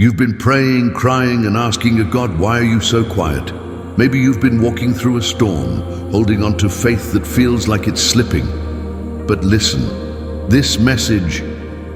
You've been praying, crying, and asking your God, why are you so quiet? Maybe you've been walking through a storm, holding on to faith that feels like it's slipping. But listen, this message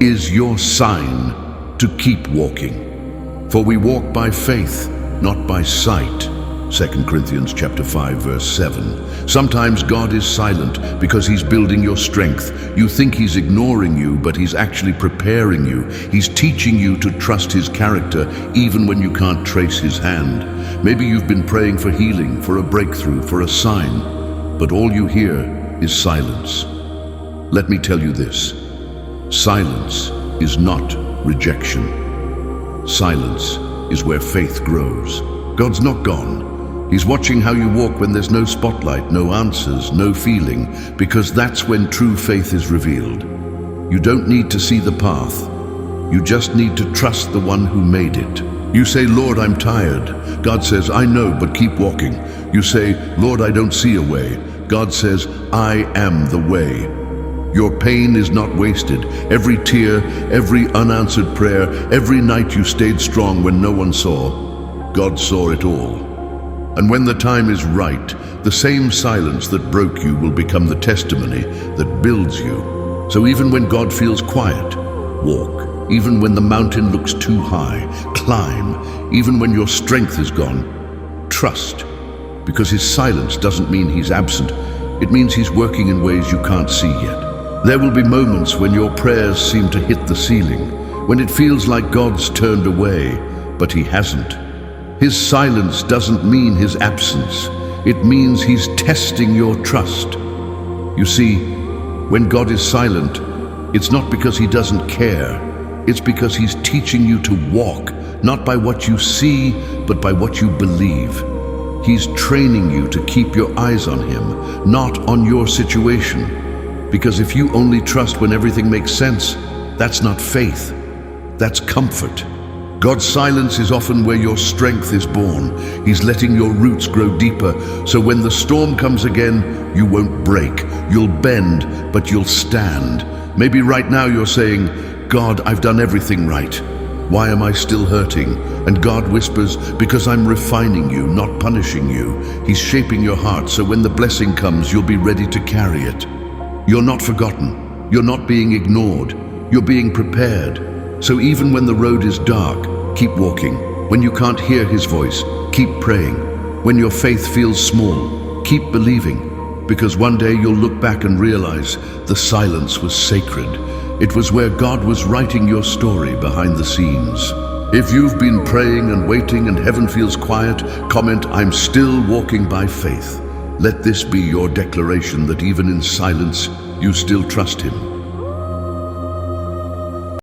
is your sign to keep walking. For we walk by faith, not by sight. 2 Corinthians chapter 5, verse 7. Sometimes God is silent because he's building your strength. You think he's ignoring you, but he's actually preparing you. He's teaching you to trust his character, even when you can't trace his hand. Maybe you've been praying for healing, for a breakthrough, for a sign, but all you hear is silence. Let me tell you this. Silence is not rejection. Silence is where faith grows. God's not gone. He's watching how you walk when there's no spotlight, no answers, no feeling, because that's when true faith is revealed. You don't need to see the path. You just need to trust the one who made it. You say, Lord, I'm tired. God says, I know, but keep walking. You say, Lord, I don't see a way. God says, I am the way. Your pain is not wasted. Every tear, every unanswered prayer, every night you stayed strong when no one saw, God saw it all. And when the time is right, the same silence that broke you will become the testimony that builds you. So even when God feels quiet, walk. Even when the mountain looks too high, climb. Even when your strength is gone, trust. Because his silence doesn't mean he's absent. It means he's working in ways you can't see yet. There will be moments when your prayers seem to hit the ceiling, when it feels like God's turned away, but he hasn't. His silence doesn't mean his absence. It means he's testing your trust. You see, when God is silent, it's not because he doesn't care. It's because he's teaching you to walk, not by what you see, but by what you believe. He's training you to keep your eyes on him, not on your situation. Because if you only trust when everything makes sense, that's not faith, that's comfort. God's silence is often where your strength is born. He's letting your roots grow deeper, so when the storm comes again, you won't break. You'll bend, but you'll stand. Maybe right now you're saying, God, I've done everything right. Why am I still hurting? And God whispers, because I'm refining you, not punishing you. He's shaping your heart, so when the blessing comes, you'll be ready to carry it. You're not forgotten. You're not being ignored. You're being prepared. So even when the road is dark, keep walking. When you can't hear his voice, keep praying. When your faith feels small, keep believing. Because one day you'll look back and realize the silence was sacred. It was where God was writing your story behind the scenes. If you've been praying and waiting and heaven feels quiet, comment, I'm still walking by faith. Let this be your declaration that even in silence, you still trust him.